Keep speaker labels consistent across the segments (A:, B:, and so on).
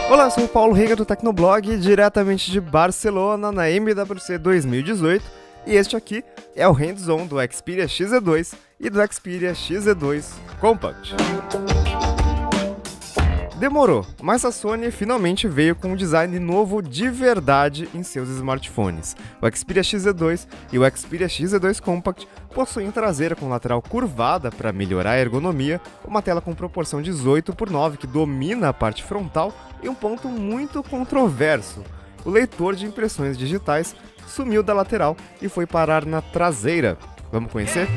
A: Olá, sou o Paulo Rega do Tecnoblog, diretamente de Barcelona, na MWC 2018, e este aqui é o hands-on do Xperia XZ2 e do Xperia XZ2 Compact. Demorou, mas a Sony finalmente veio com um design novo de verdade em seus smartphones. O Xperia XZ2 e o Xperia XZ2 Compact possuem traseira com lateral curvada para melhorar a ergonomia, uma tela com proporção 18:9 que domina a parte frontal e um ponto muito controverso: o leitor de impressões digitais sumiu da lateral e foi parar na traseira. Vamos conhecer?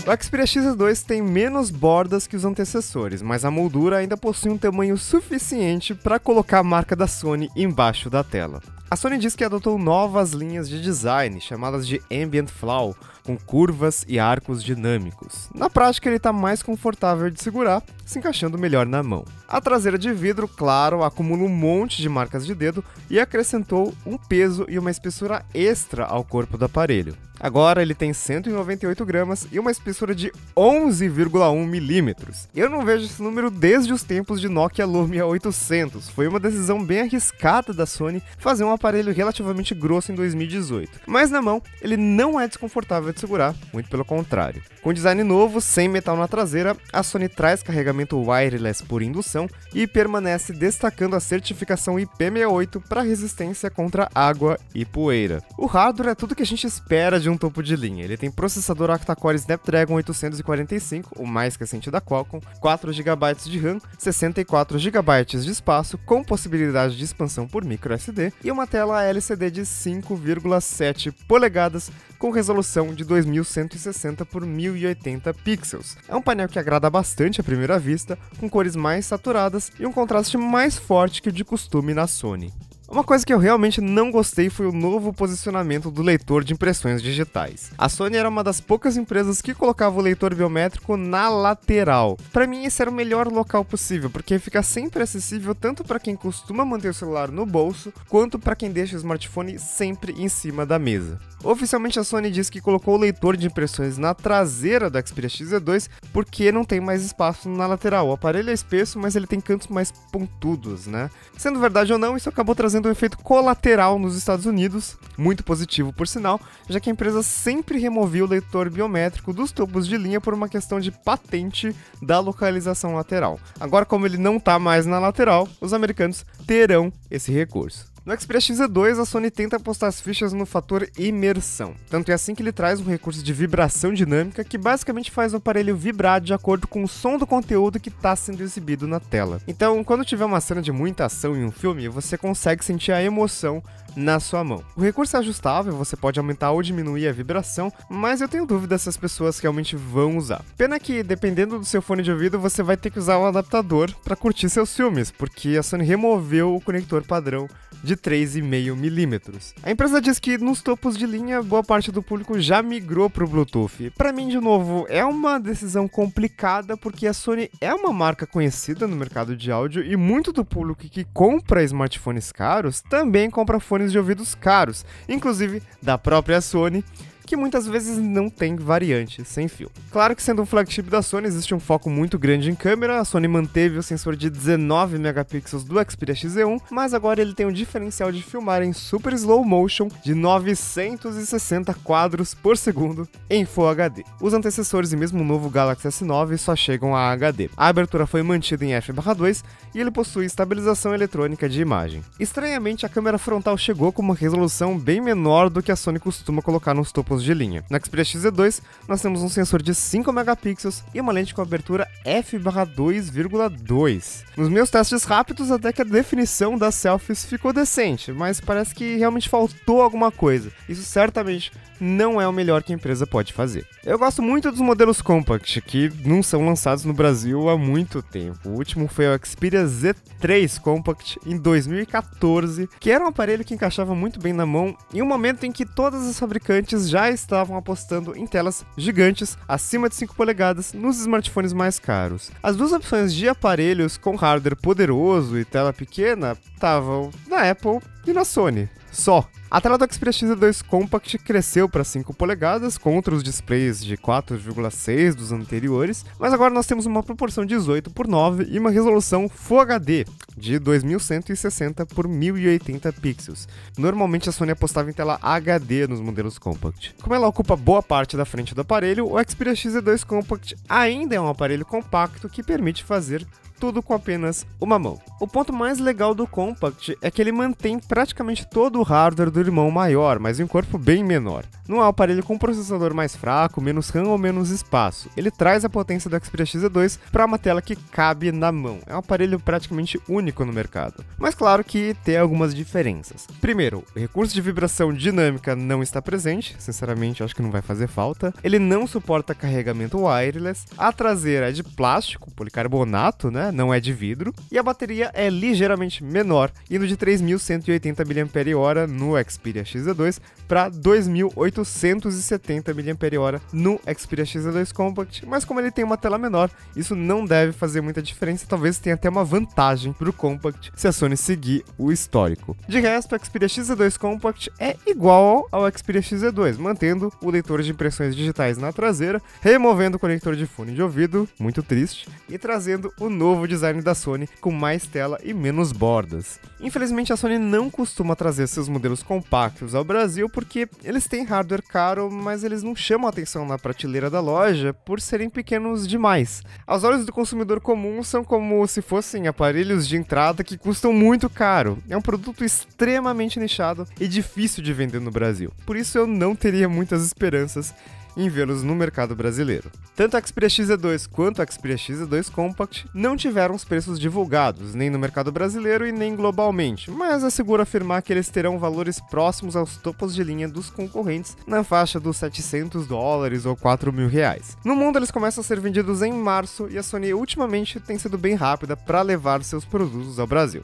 A: O Xperia XZ2 tem menos bordas que os antecessores, mas a moldura ainda possui um tamanho suficiente para colocar a marca da Sony embaixo da tela. A Sony diz que adotou novas linhas de design, chamadas de Ambient Flow, com curvas e arcos dinâmicos. Na prática, ele está mais confortável de segurar, se encaixando melhor na mão. A traseira de vidro, claro, acumula um monte de marcas de dedo e acrescentou um peso e uma espessura extra ao corpo do aparelho. Agora ele tem 198 gramas e uma espessura de 11,1 milímetros. Eu não vejo esse número desde os tempos de Nokia Lumia 800. Foi uma decisão bem arriscada da Sony fazer um aparelho relativamente grosso em 2018. Mas na mão, ele não é desconfortável de segurar, muito pelo contrário. Com design novo, sem metal na traseira, a Sony traz carregamento wireless por indução e permanece destacando a certificação IP68 para resistência contra água e poeira. O hardware é tudo que a gente espera de um topo de linha. Ele tem processador octa-core Snapdragon 845, o mais recente da Qualcomm, 4 GB de RAM, 64 GB de espaço, com possibilidade de expansão por microSD, e uma tela LCD de 5,7 polegadas com resolução de 2160 por 1080 pixels. É um painel que agrada bastante à primeira vista, com cores mais saturadas e um contraste mais forte que o de costume na Sony. Uma coisa que eu realmente não gostei foi o novo posicionamento do leitor de impressões digitais. A Sony era uma das poucas empresas que colocava o leitor biométrico na lateral. Para mim, esse era o melhor local possível, porque fica sempre acessível tanto para quem costuma manter o celular no bolso, quanto para quem deixa o smartphone sempre em cima da mesa. Oficialmente, a Sony diz que colocou o leitor de impressões na traseira do Xperia XZ2 porque não tem mais espaço na lateral. O aparelho é espesso, mas ele tem cantos mais pontudos, né? Sendo verdade ou não, isso acabou trazendo um efeito colateral nos Estados Unidos, muito positivo por sinal, já que a empresa sempre removia o leitor biométrico dos topos de linha por uma questão de patente da localização lateral. Agora, como ele não está mais na lateral, os americanos terão esse recurso. No Xperia XZ2, a Sony tenta apostar as fichas no fator imersão. Tanto é assim que ele traz um recurso de vibração dinâmica que basicamente faz o aparelho vibrar de acordo com o som do conteúdo que está sendo exibido na tela. Então, quando tiver uma cena de muita ação em um filme, você consegue sentir a emoção na sua mão. O recurso é ajustável, você pode aumentar ou diminuir a vibração, mas eu tenho dúvida se as pessoas realmente vão usar. Pena que, dependendo do seu fone de ouvido, você vai ter que usar um adaptador para curtir seus filmes, porque a Sony removeu o conector padrão de 3,5 milímetros. A empresa diz que nos topos de linha, boa parte do público já migrou para o Bluetooth. Para mim, de novo, é uma decisão complicada, porque a Sony é uma marca conhecida no mercado de áudio e muito do público que compra smartphones caros também compra fones de ouvidos caros, inclusive da própria Sony, que muitas vezes não tem variante sem fio. Claro que, sendo um flagship da Sony, existe um foco muito grande em câmera. A Sony manteve o sensor de 19 megapixels do Xperia XZ1, mas agora ele tem um diferencial de filmar em super slow motion de 960 quadros por segundo em Full HD. Os antecessores e mesmo o novo Galaxy S9 só chegam a HD. A abertura foi mantida em f/2 e ele possui estabilização eletrônica de imagem. Estranhamente, a câmera frontal chegou com uma resolução bem menor do que a Sony costuma colocar nos topos de linha. No Xperia XZ2, nós temos um sensor de 5 megapixels e uma lente com abertura f/2,2. Nos meus testes rápidos, até que a definição das selfies ficou decente, mas parece que realmente faltou alguma coisa. Isso certamente não é o melhor que a empresa pode fazer. Eu gosto muito dos modelos Compact, que não são lançados no Brasil há muito tempo. O último foi o Xperia Z3 Compact em 2014, que era um aparelho que encaixava muito bem na mão em um momento em que todas as fabricantes já estavam apostando em telas gigantes acima de 5 polegadas nos smartphones mais caros. As duas opções de aparelhos com hardware poderoso e tela pequena estavam na Apple e na Sony. Só. A tela do Xperia XZ2 Compact cresceu para 5 polegadas, contra os displays de 4,6 dos anteriores, mas agora nós temos uma proporção 18:9 e uma resolução Full HD de 2160 por 1080 pixels. Normalmente a Sony apostava em tela HD nos modelos Compact. Como ela ocupa boa parte da frente do aparelho, o Xperia XZ2 Compact ainda é um aparelho compacto que permite fazer tudo com apenas uma mão. O ponto mais legal do Compact é que ele mantém praticamente todo o hardware do irmão maior, mas em um corpo bem menor. Não é um aparelho com um processador mais fraco, menos RAM ou menos espaço. Ele traz a potência do Xperia XZ2 para uma tela que cabe na mão. É um aparelho praticamente único no mercado. Mas claro que tem algumas diferenças. Primeiro, o recurso de vibração dinâmica não está presente, sinceramente acho que não vai fazer falta. Ele não suporta carregamento wireless. A traseira é de plástico, policarbonato, né? Não é de vidro. E a bateria é ligeiramente menor, indo de 3.180 mAh no Xperia XZ2 para 2.870 mAh no Xperia XZ2 Compact, mas como ele tem uma tela menor, isso não deve fazer muita diferença, talvez tenha até uma vantagem para o Compact se a Sony seguir o histórico. De resto, o Xperia XZ2 Compact é igual ao Xperia XZ2, mantendo o leitor de impressões digitais na traseira, removendo o conector de fone de ouvido, muito triste, e trazendo o novo design da Sony com mais tela e menos bordas. Infelizmente a Sony não costuma trazer seus modelos compactos ao Brasil porque eles têm hardware caro, mas eles não chamam a atenção na prateleira da loja por serem pequenos demais. Aos olhos do consumidor comum são como se fossem aparelhos de entrada que custam muito caro. É um produto extremamente nichado e difícil de vender no Brasil. Por isso eu não teria muitas esperanças em vê-los no mercado brasileiro. Tanto a Xperia XZ2 quanto a Xperia XZ2 Compact não tiveram os preços divulgados, nem no mercado brasileiro e nem globalmente, mas é seguro afirmar que eles terão valores próximos aos topos de linha dos concorrentes, na faixa dos $700 ou R$4.000. No mundo eles começam a ser vendidos em março e a Sony ultimamente tem sido bem rápida para levar seus produtos ao Brasil.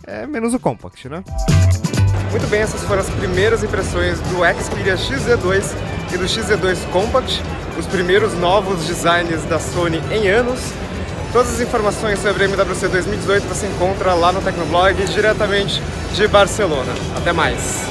A: É menos o Compact, né? Muito bem, essas foram as primeiras impressões do Xperia XZ2 e do XZ2 Compact, os primeiros novos designs da Sony em anos. Todas as informações sobre a MWC 2018 você encontra lá no Tecnoblog, diretamente de Barcelona. Até mais!